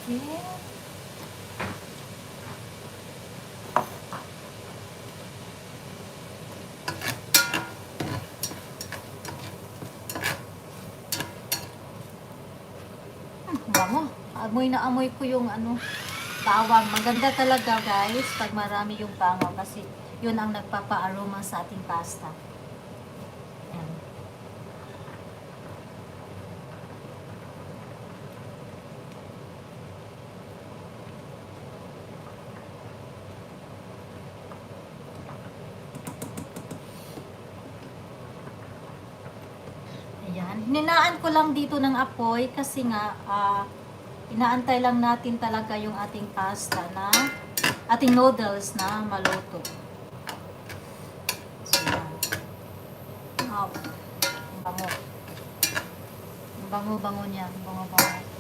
Okay. Bango. Amoy na amoy ko yung ano, bawang. Maganda talaga guys pag marami yung bawang kasi yun ang nagpapa-aroma sa ating pasta. Ayan. Ayan. Hinaan ko lang dito ng apoy kasi nga inaantay lang natin talaga yung ating pasta na ating noodles na maluto. So, yan. Wow. Ang bango. Ang bango-bango niya. Ang bango-bango.